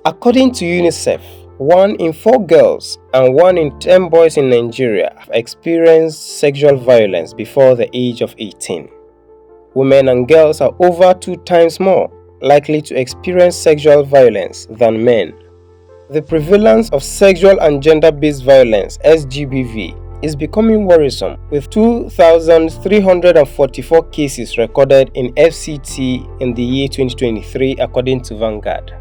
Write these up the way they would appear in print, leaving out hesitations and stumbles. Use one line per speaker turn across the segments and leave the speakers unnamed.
According to UNICEF, 1 in 4 girls and 1 in 10 boys in Nigeria have experienced sexual violence before the age of 18. Women and girls are over 2 times more likely to experience sexual violence than men. The prevalence of sexual and gender-based violence (SGBV) is becoming worrisome, with 2,344 cases recorded in FCT in the year 2023 according to Vanguard.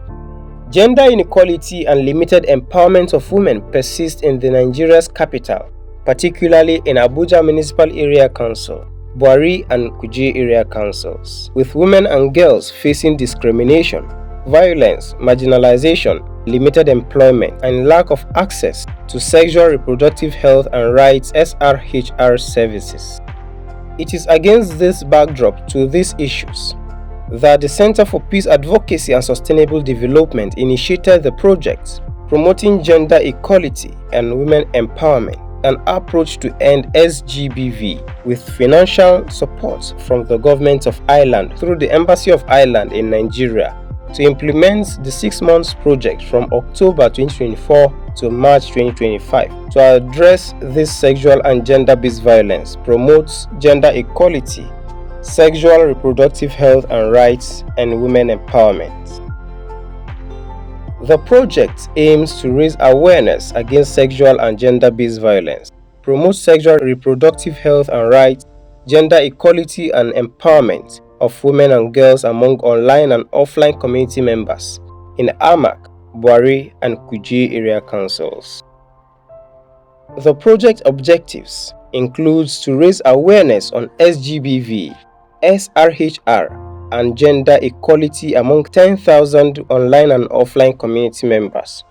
Gender inequality and limited empowerment of women persist in the Nigeria's capital, particularly in Abuja Municipal Area Council, Bwari and Kuje area councils, with women and girls facing discrimination, violence, marginalization, limited employment, and lack of access to sexual reproductive health and rights (SRHR) services. It is against this backdrop to these issues that the Center for Peace Advocacy and Sustainable Development initiated the project Promoting Gender Equality and Women Empowerment, an approach to end SGBV, with financial support from the government of Ireland through the Embassy of Ireland in Nigeria to implement the 6-month project from October 2024 to March 2025 to address this sexual and gender-based violence, promote gender equality, sexual reproductive health and rights, and women empowerment. The project aims to raise awareness against sexual and gender-based violence, promote sexual reproductive health and rights, gender equality and empowerment of women and girls among online and offline community members in AMAC, Bwari, and Kuje area councils. The project objectives includes to raise awareness on SGBV, SRHR, and gender equality among 10,000 online and offline community members,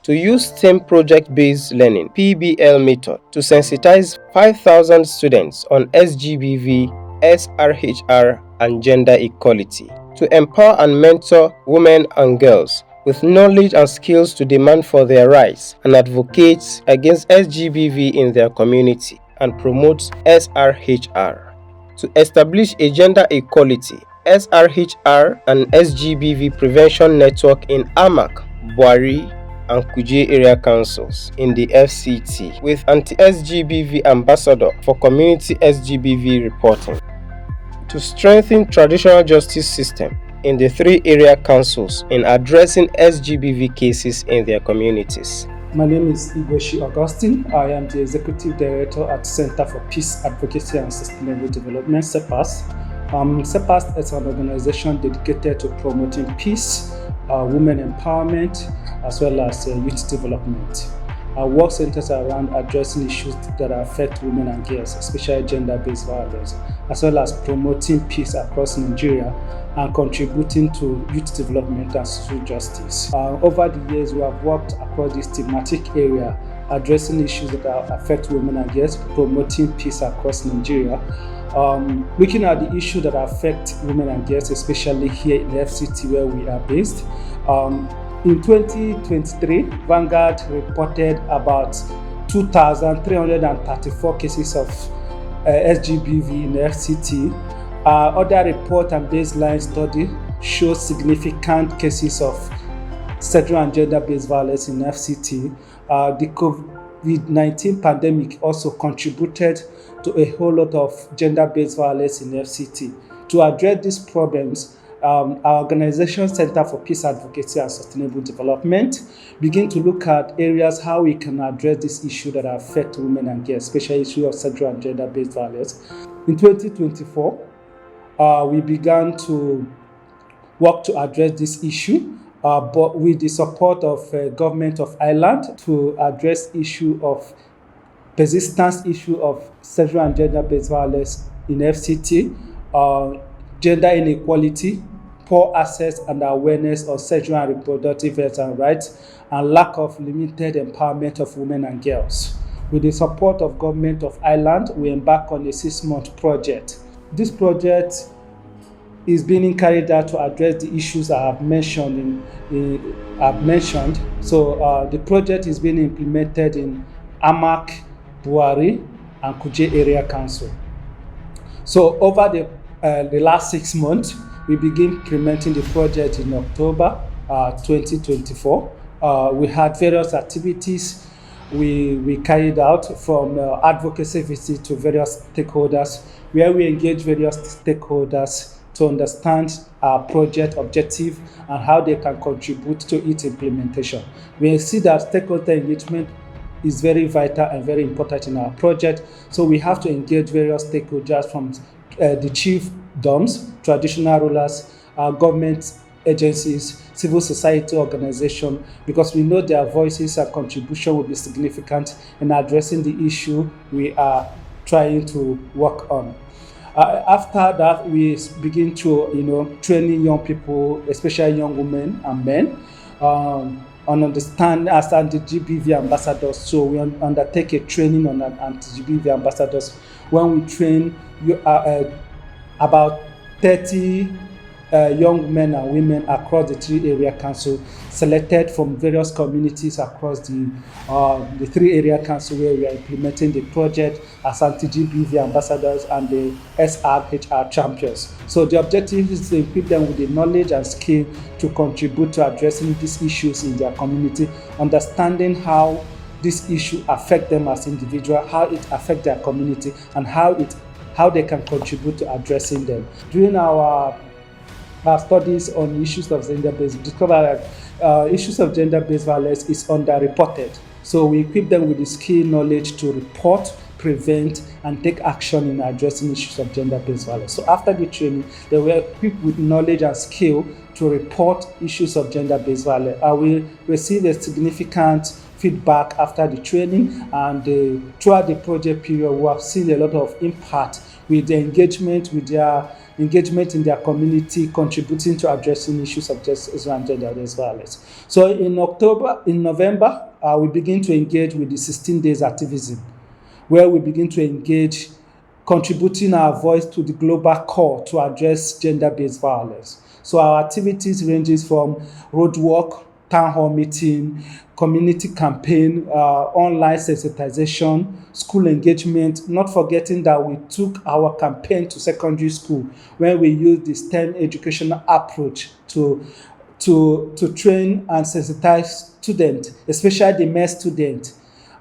to use STEM project-based learning (PBL) method to sensitize 5,000 students on SGBV, SRHR, and gender equality, to empower and mentor women and girls with knowledge and skills to demand for their rights and advocate against SGBV in their community and promote SRHR, to establish a gender equality, SRHR, and SGBV prevention network in AMAC, Bwari, and Kuje area councils in the FCT, with anti-SGBV ambassador for community SGBV reporting, to strengthen traditional justice system in the 3 area councils in addressing SGBV cases in their communities.
My name is Bwari Augustine. I am the Executive Director at Center for Peace Advocacy and Sustainable Development, CEPASD. CEPASD is an organization dedicated to promoting peace, women empowerment, as well as youth development. Our work centers around addressing issues that affect women and girls, especially gender-based violence, as well as promoting peace across Nigeria and contributing to youth development and social justice. Over the years, we have worked across this thematic area, addressing issues that affect women and girls, promoting peace across Nigeria, looking at the issues that affect women and girls, especially here in the FCT where we are based. In 2023, Vanguard reported about 2,334 cases of SGBV in the FCT. Other report and baseline study show significant cases of sexual and gender-based violence in FCT. The COVID-19 pandemic also contributed to a whole lot of gender-based violence in FCT. To address these problems, our organization Center for Peace Advocacy and Sustainable Development begin to look at areas how we can address this issue that affect women and girls, especially issue of sexual and gender-based violence. In 2024, we began to work to address this issue, but with the support of government of Ireland to address issue of persistence issue of sexual and gender-based violence in FCT, gender inequality, poor access and awareness of sexual and reproductive health and rights, and lack of limited empowerment of women and girls. With the support of government of Ireland, we embark on a 6-month project. This project is being carried out to address the issues I have mentioned. So the project is being implemented in AMAC, Bwari, and Kuje area council. So over the last 6 months, we begin implementing the project in October 2024. We had various activities we carried out, from advocacy visit to various stakeholders, where we engage various stakeholders to understand our project objective and how they can contribute to its implementation. We see that stakeholder engagement is very vital and very important in our project. So we have to engage various stakeholders, from the chief doms, traditional rulers, government agencies, civil society organizations, because we know their voices and contribution will be significant in addressing the issue we are trying to work on. After that, we begin to, training young people, especially young women and men, on understand as anti-GBV ambassadors. So we undertake a training on anti-GBV ambassadors. When we train about 30 young men and women across the 3 area council, selected from various communities across the 3 area council, where we are implementing the project as anti-GBV ambassadors and the SRHR champions. So the objective is to equip them with the knowledge and skill to contribute to addressing these issues in their community, understanding how this issue affect them as individuals, how it affect their community, and how they can contribute to addressing them. During our studies on issues of gender-based, we discovered that issues of gender-based violence is underreported. So we equip them with the skill, knowledge to report, prevent, and take action in addressing issues of gender-based violence. So after the training, they were equipped with knowledge and skill to report issues of gender-based violence. And we received a significant feedback after the training, and throughout the project period, we have seen a lot of impact with the engagement in their community, contributing to addressing issues of justice and gender-based violence. So in November, we begin to engage with the 16 days activism, where we begin to engage, contributing our voice to the global call to address gender-based violence. So our activities ranges from roadwork, town hall meeting, community campaign, online sensitization, school engagement, not forgetting that we took our campaign to secondary school, where we used the STEM educational approach to train and sensitize students, especially the male student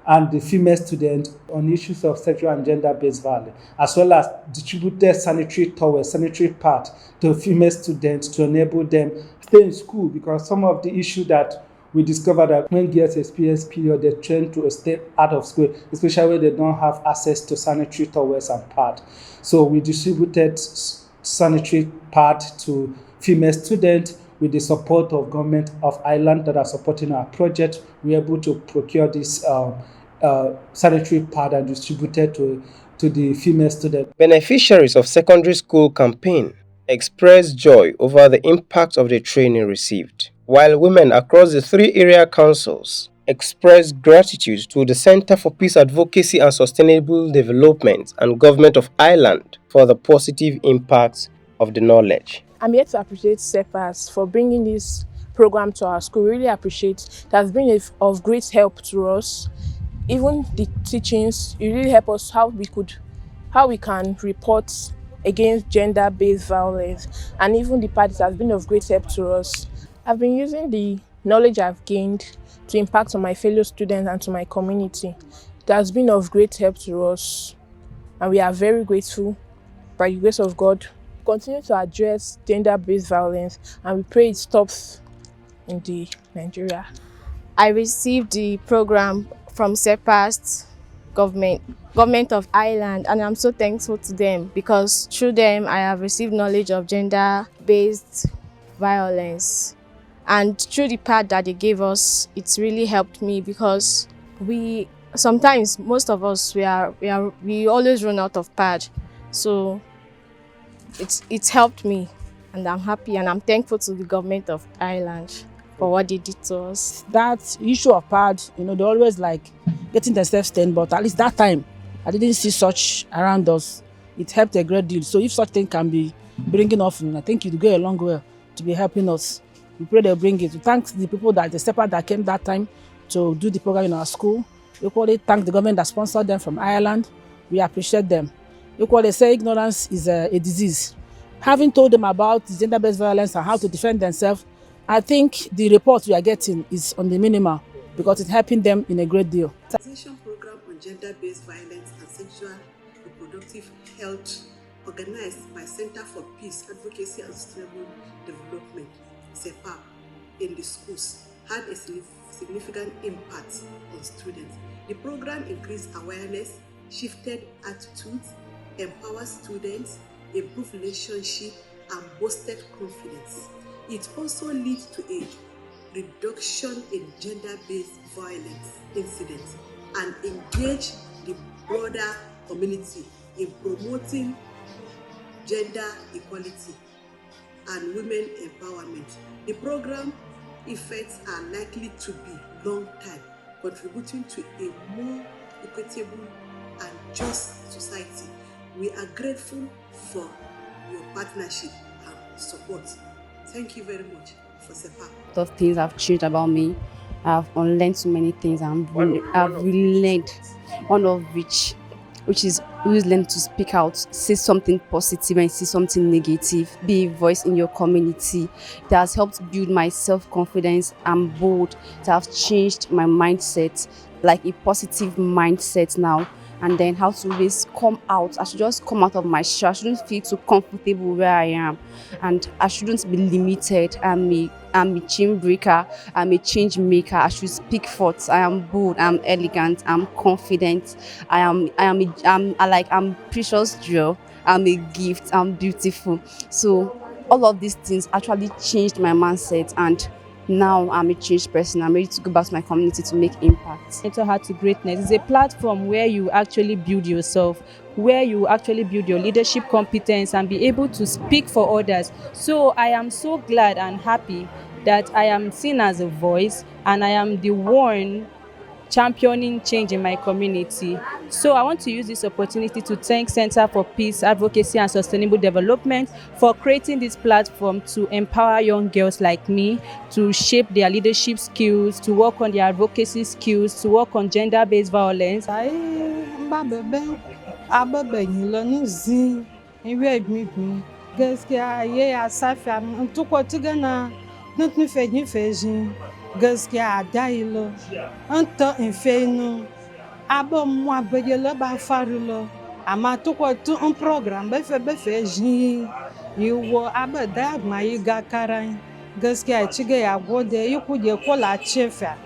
and the female student, on issues of sexual and gender-based violence, as well as distributed sanitary towels, sanitary pads to female students to enable them stay in school, because some of the issue that we discovered that when girls experience period, they tend to stay out of school, especially when they don't have access to sanitary towels and pads. So we distributed sanitary pads to female students. With the support of government of Ireland that are supporting our project, we are able to procure this sanitary pad and distributed to the female students.
Beneficiaries of secondary school campaign expressed joy over the impact of the training received, while women across the 3 area councils expressed gratitude to the Center for Peace Advocacy and Sustainable Development and Government of Ireland for the positive impact of the knowledge.
I'm here to appreciate CEPASD for bringing this program to our school. We really appreciate it. It has been of great help to us. Even the teachings, it really helped us how we can report against gender-based violence, and even the part has been of great help to us. I've been using the knowledge I've gained to impact on my fellow students and to my community. It has been of great help to us, and we are very grateful. By the grace of God, continue to address gender-based violence, and we pray it stops in Nigeria.
I received the program from CEPASD government of Ireland, and I'm so thankful to them, because through them I have received knowledge of gender-based violence, and through the part that they gave us, it's really helped me, because sometimes most of us we always run out of pad, so it's helped me, and I'm happy and I'm thankful to the government of Ireland for what they did to us.
That issue of pad, they always like getting themselves stained, but at least that time I didn't see such around us. It helped a great deal. So if such thing can be bringing often, I think it will go a long way to be helping us. We pray they'll bring it. We thank the people the CEPASD that came that time to do the program in our school. We equally thank the government that sponsored them from Ireland. We appreciate them. Equally say ignorance is a disease. Having told them about gender-based violence and how to defend themselves, I think the report we are getting is on the minimal because it's helping them in a great deal.
Program on gender-based violence and sexual reproductive health organized by Center for Peace, Advocacy and Sustainable Development, CEPASD, in the schools had a significant impact on students. The program increased awareness, shifted attitudes, empowered students, improved relationships, and boosted confidence. It also leads to a reduction in gender-based violence incidents and engage the broader community in promoting gender equality and women empowerment. The program effects are likely to be long-term, contributing to a more equitable and just society. We are grateful for your partnership and support. Thank you very much for CEPASD.
A lot of things have changed about me. I've unlearned so many things. I've really learned, one of which is always learn to speak out, say something positive and say something negative, be a voice in your community. It has helped build my self-confidence. I'm bold. It has changed my mindset, like a positive mindset now. And then how to always come out. I should just come out of my shell. I shouldn't feel too comfortable where I am. And I shouldn't be limited. I'm a chain breaker. I'm a change maker. I should speak forth. I am bold. I'm elegant. I'm confident. I'm precious jewel. I'm a gift. I'm beautiful. So all of these things actually changed my mindset, and now I'm a changed person. I'm ready to go back to my community to make impact.
Mental Heart to Greatness is a platform where you actually build yourself, where you actually build your leadership competence and be able to speak for others. So I am so glad and happy that I am seen as a voice, and I am the one championing change in my community. So I want to use this opportunity to thank Center for Peace, Advocacy and Sustainable Development for creating this platform to empower young girls like me to shape their leadership skills, to work on their advocacy skills, to work on gender-based violence.
Gaskiya a dayilo anta infeino aba mwa begele ba farulo ama tukwa tu un program befe jin yiwo aba da ma yi ga karan gaskiya cige ya gode yi kuje kola chefa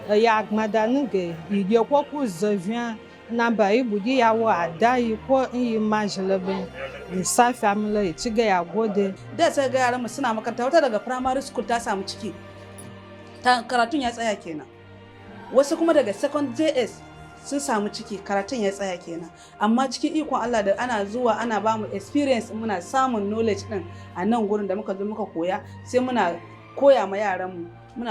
ya gmada nge yi ko ku zovia na ba yi budi ya wo adayi ko yi majlebe ni sa family cige ya gode
da sai ga yaran mu suna makaranta wata daga primary school ta samu ciki karatun ya tsaya kenan, wasu kuma daga second JS sun samu ciki karatun ya tsaya kenan, amma cikin ikon Allah da ana zuwa ana ba mu experience, muna samun knowledge din a nan gurin da muka zo muka koya, sai muna koya ma yaran mu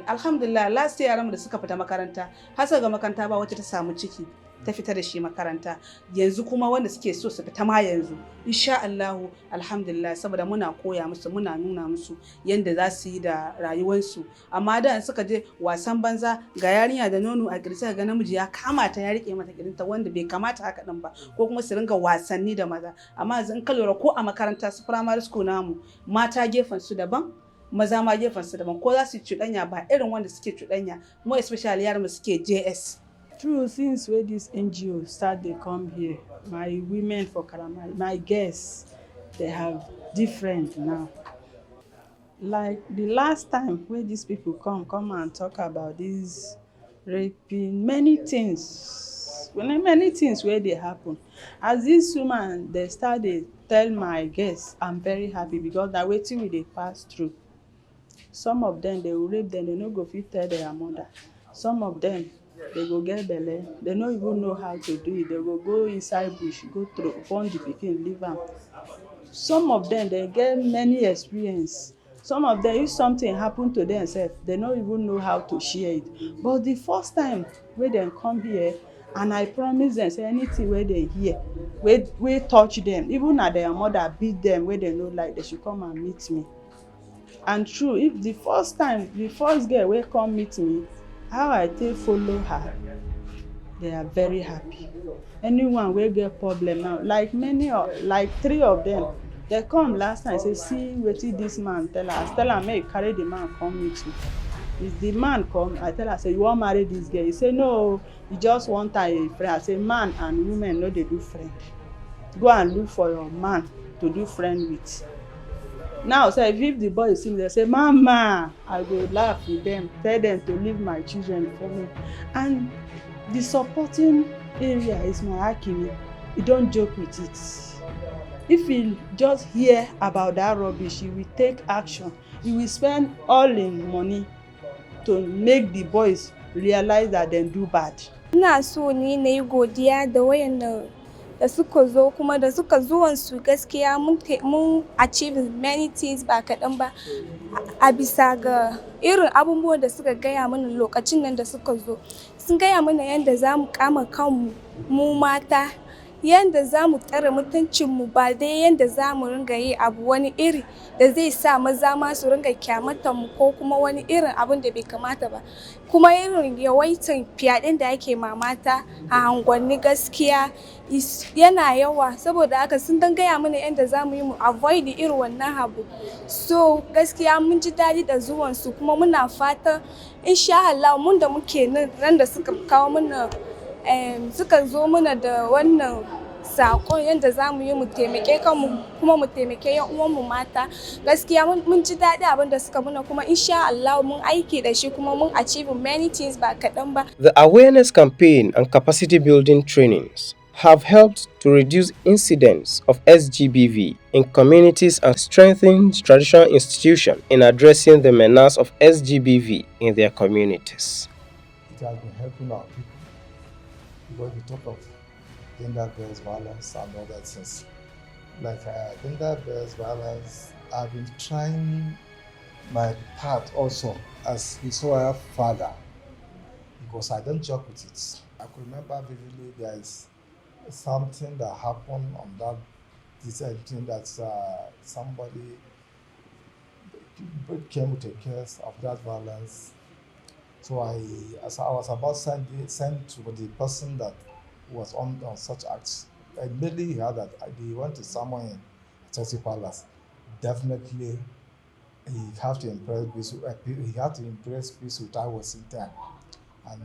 alhamdulillah last year yaran mu da suka fita makaranta har ga makaranta ba wacce ta samu ciki ta fita da shi makaranta, yanzu kuma wanda suke so su fita ma yanzu insha Allah alhamdulillah, saboda muna koya musu, muna nuna musu yanda za su yi da rayuwarsu. Amma da suka je wasan banza ga yarinya da nono a kirsa ga namiji ya kama ta ya rike mata kirinta wanda bai kamata haka din ba, ko kuma su ringa wasanni da maza. Amma yanzu in ka lura ko a makaranta su primary school namu mata gefen su daban maza ma gefen su daban, ko za su cuɗanya ba irin wanda suke cuɗanya, more especially yaran mu suke JS.
True, since where this NGO start, they come here. My women for Karamai, my guests, they have different now. Like the last time where these people come and talk about this raping, many things where they happen. As this woman, they started tell my guests, I'm very happy because they're waiting with they pass through. Some of them, they will rape them, they no go fit tell their mother. Some of them, they go get belle, they don't even know how to do it. They go inside bush, go through, burn the pikin, leave am. Some of them, they get many experience. Some of them, if something happen to themselves, they don't even know how to share it. But the first time when they come here, and I promise them, say anything where they hear, where touch them, even at their mother beat them, where they know like they should come and meet me. And true, if the first girl will come meet me, how I take follow her, they are very happy. Anyone will get problem now, like three of them, They come last night say see wetin dis man tell us. Tell am make he carry the man come meet me. If the man come, I tell her say you wan marry dis girl? He say no, he just want her a friend. I say man and women no dey do friend. Go and look for your man to do friend with. Now sef if the boy see me dey say mama, I go laugh with them, tell them to leave my children for me. And the supporting area is my Hakimi. He don joke with it. If he just hear about that rubbish, he will take action. He will spend all him money to make the boys realize that dem do bad.
Ina so ne na yi godiya da wayanda da suka zo, kuma da suka zuwansu gaskiya mun achieve many things ba kaɗan ba a bisa ga irin abubuwan da suka gaya mana lokacin nan da suka zo. Sun gaya mana yadda za mu kama kanmu mu mata, yadda za mu tsare mutuncinmu, ba dai yadda za mu ringa yi abu wani iri da zai sa maza ma su ringa kyamatanmu ko kuma wani irin abin da bai kamata ba. Kuma irin yawaitan fyaɗen da ake ma mata a unguwanni gaskiya yana yawa, saboda haka sun dan gaya mana yadda za mu yi mu avoid irin wannan abu. So gaskiya mun ji daɗi da zuwansu, kuma muna fatan insha Allah mun da muke nan da suka kawo mana suka zo mana da wannan saƙon yadda za mu yi mu taimake kanmu kuma mu taimake yan uwanmu mata. Gaskiya mun ji daɗi abin da suka muna, kuma insha Allah mun aiki da shi kuma mun achieve many things ba kaɗan ba.
The awareness campaign and capacity building trainings have helped to reduce incidents of SGBV in communities and strengthen traditional institutions in addressing the menace of SGBV in their communities.
It has been helping our people because we talk of gender-based violence and other things. Like gender-based violence, I've been trying my part also as his wife father, because I don't joke with it. I could remember vividly there is something that happened on that thing that somebody came with a case of that violence. So as I was about sent to the person that was on such acts, I immediately heard that they went to someone in Chelsea Palace. Definitely, he had to impress peace. He had to impress peace with I was in there, and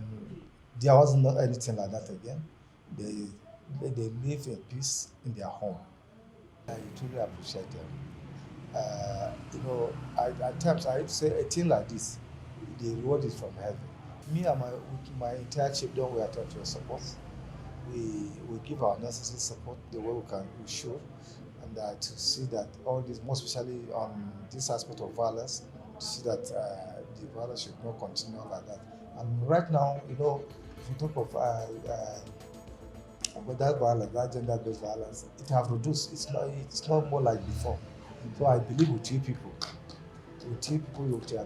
there was not anything like that again. They live in peace in their home. I truly appreciate them. At times I say a thing like this, the reward is from heaven. Me and my entire chiefdom, we are taught to support. We give our necessary support the way we should, and to see that all this, more especially on this aspect of violence, to see that the violence should not continue like that. And right now, if we talk of that violence, that gender-based violence, it has reduced. It's not more like before. So I believe with you people with their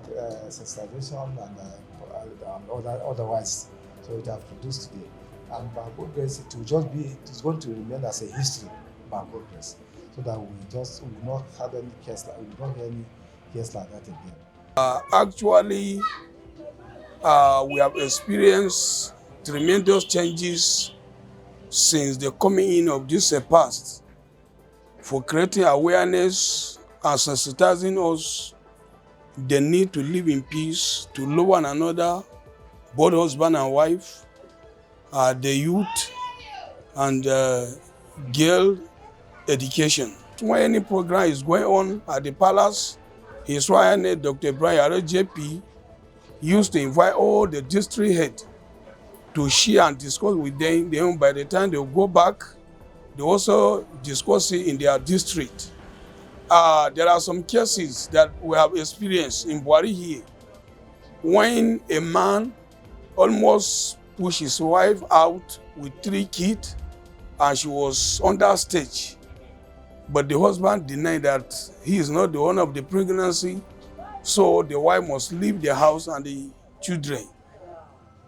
sensitization and otherwise, so it has produced today. And by progress, it's going to remain as a history by progress, so that we will not have any case like, we will not hear any case like that again.
Actually, we have experienced tremendous changes since the coming in of this CEPASD for creating awareness and sensitizing us the need to live in peace, to love one another, both husband and wife, the youth, and girl education. When any program is going on at the palace, His Royal Highness Dr. Bwari JP used to invite all the district heads to share and discuss with them. Then by the time they go back, they also discuss it in their district. There are some cases that we have experienced in Bwari here, when a man almost pushed his wife out with 3 kids and she was under stage. But the husband denied that he is not the owner of the pregnancy, so the wife must leave the house and the children.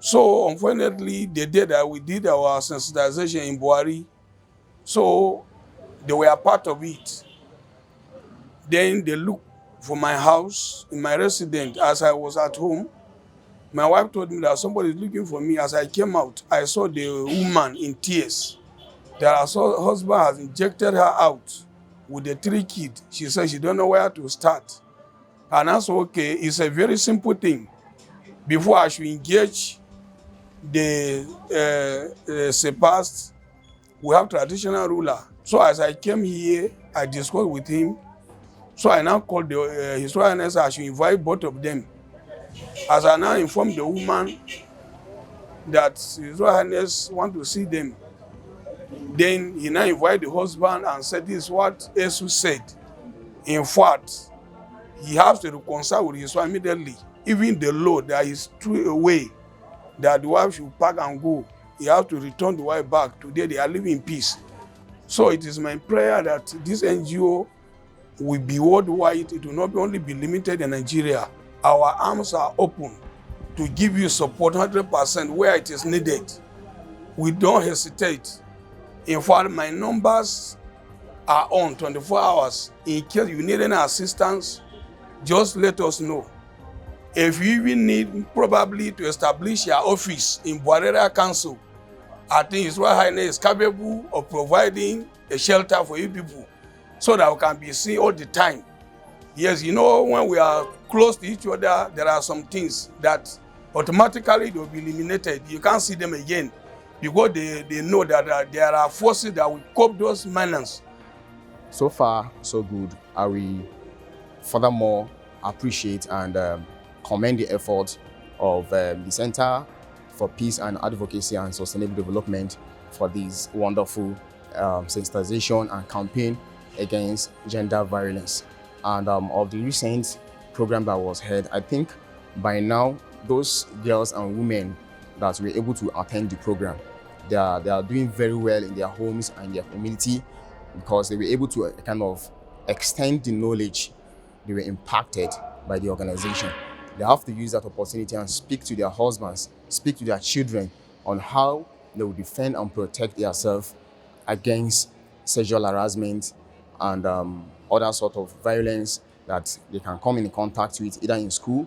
So unfortunately, the day that we did our sensitization in Bwari, so they were a part of it. Then they looked for my house, in my residence, as I was at home. My wife told me that somebody is looking for me. As I came out, I saw the woman in tears. That her husband has injected her out. with the 3 kids. She said she don't know where to start. And that's okay. It's a very simple thing. Before I should engage the CEPASD, we have traditional ruler. So as I came here, I discussed with him. So I now called the His Royal Highness. I should invite both of them. As I now informed the woman that His Royal Highness want to see them, then he now invited the husband and said, this is what Jesus said. In fact, he has to reconcile with his wife immediately. Even the law, there is through a way that the wife should pack and go. He has to return the wife back. Today they are living in peace. So it is my prayer that this NGO will be worldwide. It will not only be limited in Nigeria. Our arms are open to give you support 100% where it is needed. We don't hesitate. In fact, my numbers are on 24 hours. In case you need any assistance, just let us know. If you even need probably to establish your office in Bwari Council, I think His Royal Highness is capable of providing a shelter for you people so that we can be seen all the time. Yes, you know, when we are close to each other, there are some things that automatically they will be eliminated. You can't see them again because they know that there are forces that will cope those manners.
So far, so good. I will furthermore appreciate and commend the effort of the Center for Peace and Advocacy and Sustainable Development for this wonderful sensitization and campaign against gender violence. And of the recent program that was held, I think by now those girls and women that were able to attend the program, they are doing very well in their homes and their community because they were able to kind of extend the knowledge they were impacted by the organization. They have to use that opportunity and speak to their husbands, speak to their children on how they will defend and protect themselves against sexual harassment and other sort of violence that they can come in contact with either in school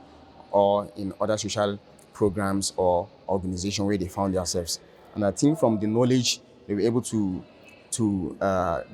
or in other social programs or organizations where they found themselves. And I think from the knowledge they were able to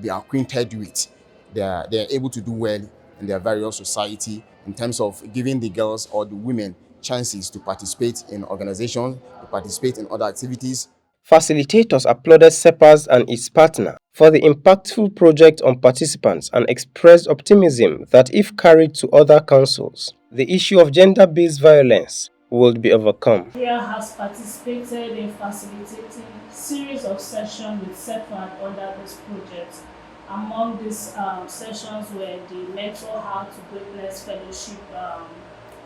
be acquainted with, they're able to do well in their various society in terms of giving the girls or the women chances to participate in organizations, to participate in other activities.
Facilitators applauded CEPASD and its partner for the impactful project on participants and expressed optimism that if carried to other councils, the issue of gender-based violence would be overcome.
Nigeria has participated in facilitating a series of sessions with CEPASD under this project. Among these sessions were the Mental How to Greatness Fellowship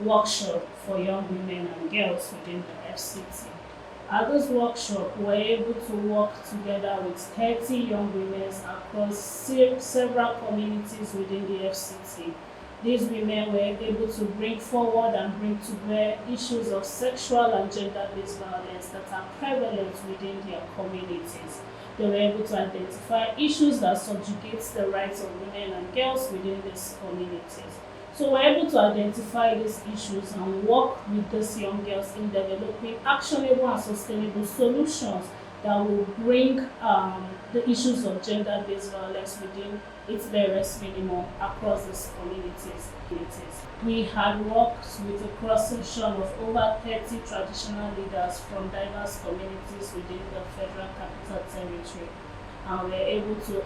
workshop for young women and girls within the FCT. At this workshop, we were able to work together with 30 young women across several communities within the FCT. These women were able to bring forward and bring to bear issues of sexual and gender-based violence that are prevalent within their communities. They were able to identify issues that subjugate the rights of women and girls within these communities. So we're able to identify these issues and work with these young girls in developing actionable and sustainable solutions that will bring the issues of gender-based violence within its various minimum across these communities. We had worked with a cross-section of over 30 traditional leaders from diverse communities within the Federal Capital Territory, and we're able to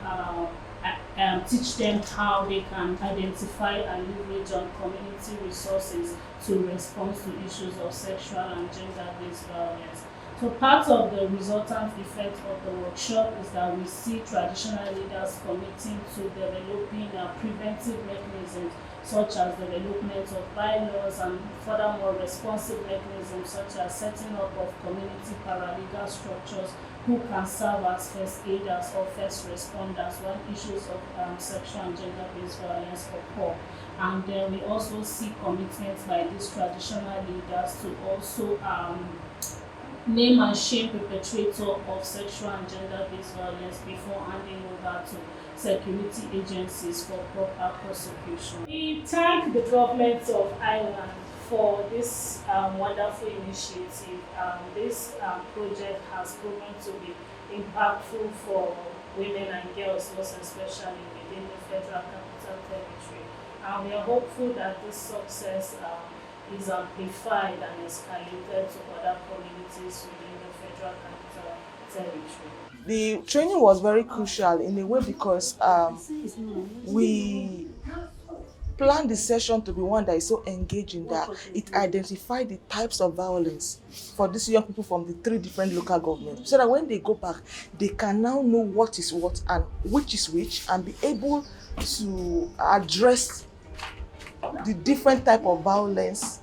teach them how they can identify and leverage on community resources to respond to issues of sexual and gender-based violence. So part of the resultant effect of the workshop is that we see traditional leaders committing to developing preventive mechanisms such as development of bylaws and furthermore responsive mechanisms such as setting up of community paralegal structures who can serve as first aiders or first responders when issues of sexual and gender-based violence occur. And then we also see commitments by these traditional leaders to also name and shame perpetrator of sexual and gender-based violence before handing over to security agencies for proper prosecution. We thank the government of Ireland for this wonderful initiative. This project has proven to be impactful for women and girls, most especially within the Federal Capital Territory. And we are hopeful that this success is amplified and escalated to other communities within the Federal Capital Territory.
The training was very crucial in a way because we planned the session to be one that is so engaging that it identified the types of violence for these young people from the 3 different local governments, so that when they go back, they can now know what is what and which is which, and be able to address the different type of violence.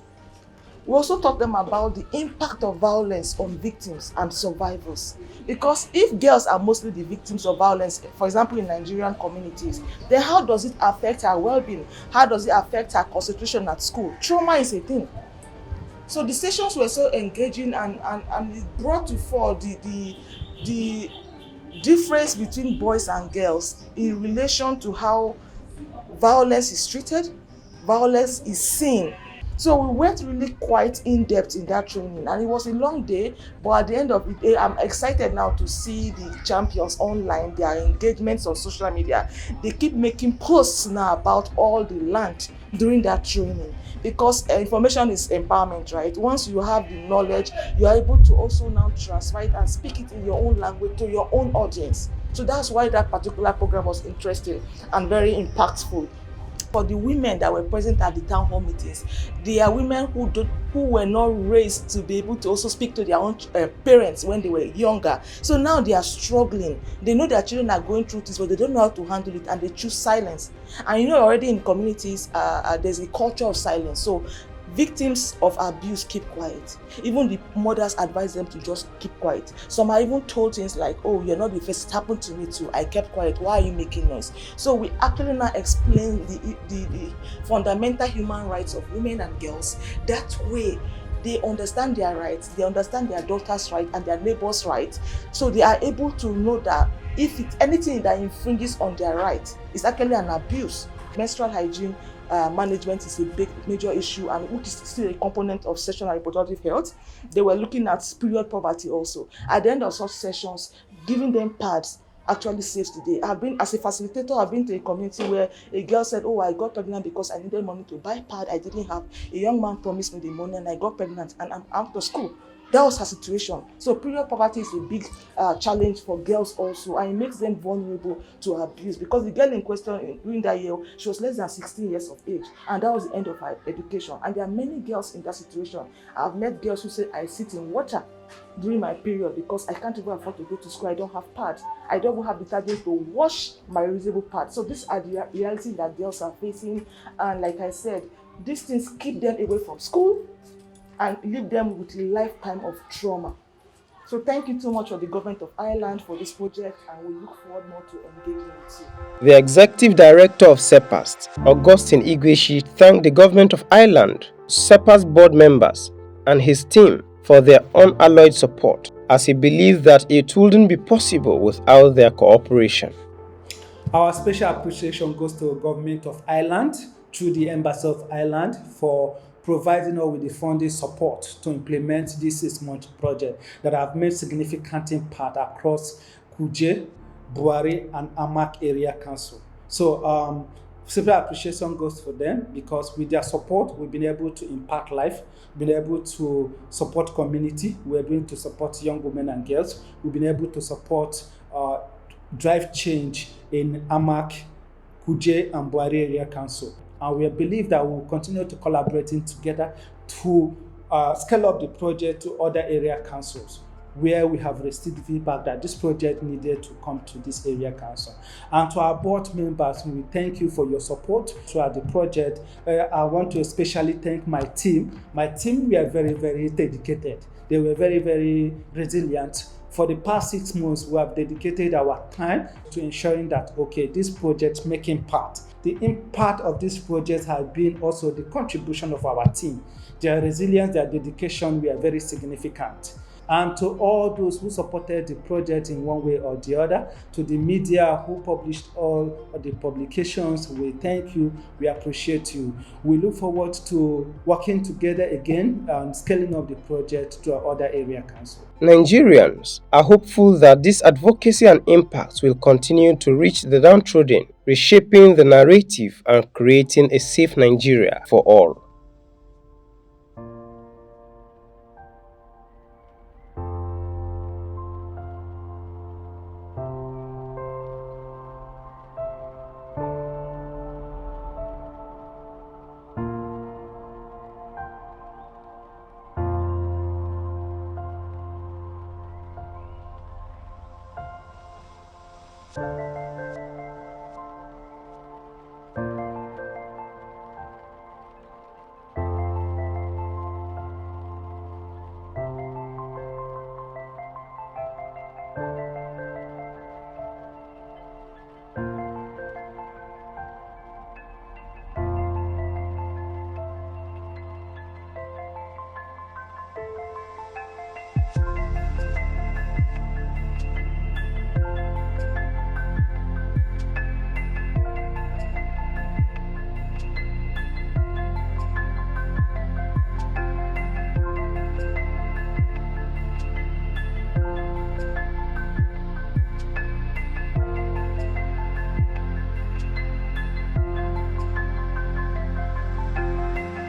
We also taught them about the impact of violence on victims and survivors. Because if girls are mostly the victims of violence, for example, in Nigerian communities, then how does it affect her well-being? How does it affect her concentration at school? Trauma is a thing. So the sessions were so engaging, and it brought to fore the difference between boys and girls in relation to how violence is treated, violence is seen. So we went really quite in-depth in that training, and it was a long day, but at the end of the day, I'm excited now to see the champions online, their engagements on social media. They keep making posts now about all they learned during that training, because information is empowerment, right? Once you have the knowledge, you are able to also now transfer it and speak it in your own language to your own audience. So that's why that particular program was interesting and very impactful. For the women that were present at the town hall meetings, they are women who were not raised to be able to also speak to their own parents when they were younger. So now they are struggling. They know their children are going through this, but they don't know how to handle it, and they choose silence. And you know, already in communities, there's a culture of silence. So victims of abuse keep quiet. Even the mothers advise them to just keep quiet. Some are even told things like, oh, you're not the first, it happened to me too, I kept quiet, why are you making noise? So we actually now explain the fundamental human rights of women and girls. That way they understand their rights, they understand their daughter's right and their neighbor's right. So they are able to know that if it's anything that infringes on their right, it's actually an abuse. Menstrual hygiene management is a big major issue, and which is still a component of sexual and reproductive health. They were looking at period poverty also. At the end of such sessions, giving them pads actually saves the day. As a facilitator, I've been to a community where a girl said, oh, I got pregnant because I needed money to buy pad I didn't have. A young man promised me the money and I got pregnant and I'm out of school. That was her situation. So period poverty is a big challenge for girls also, and it makes them vulnerable to abuse, because the girl in question during that year, she was less than 16 years of age, and that was the end of her education. And there are many girls in that situation. I've met girls who say, I sit in water during my period because I can't even afford to go to school, I don't have pads. I don't even have detergent to wash my reusable pads. So these are the realities that girls are facing, and like I said, these things keep them away from school and leave them with a lifetime of trauma. So thank you so much for the government of Ireland for this project, and we look forward more to engaging with you.
The Executive Director of CEPASD, Augustine Igweshi, thanked the government of Ireland, CEPASD board members, and his team for their unalloyed support, as he believed that it wouldn't be possible without their cooperation.
Our special appreciation goes to the government of Ireland through the Embassy of Ireland for providing us with the funding support to implement this 6-month project that have made significant impact across Kuje, Bwari, and AMAC area council. So special appreciation goes for them, because with their support, we've been able to impact life, been able to support community, we're able to support young women and girls, we've been able to support drive change in AMAC, Kuje, and Bwari area council. And we believe that we will continue to collaborating together to scale up the project to other area councils where we have received feedback that this project needed to come to this area council. And to our board members, we thank you for your support throughout the project. I want to especially thank my team. My team were very, very dedicated. They were very, very resilient. For the past 6 months, we have dedicated our time to ensuring that, okay, this project making part. The impact of this project has been also the contribution of our team. Their resilience, their dedication were very significant. And to all those who supported the project in one way or the other, to the media who published all of the publications, we thank you, we appreciate you. We look forward to working together again and scaling up the project to our other area council.
Nigerians are hopeful that this advocacy and impact will continue to reach the downtrodden, reshaping the narrative and creating a safe Nigeria for all.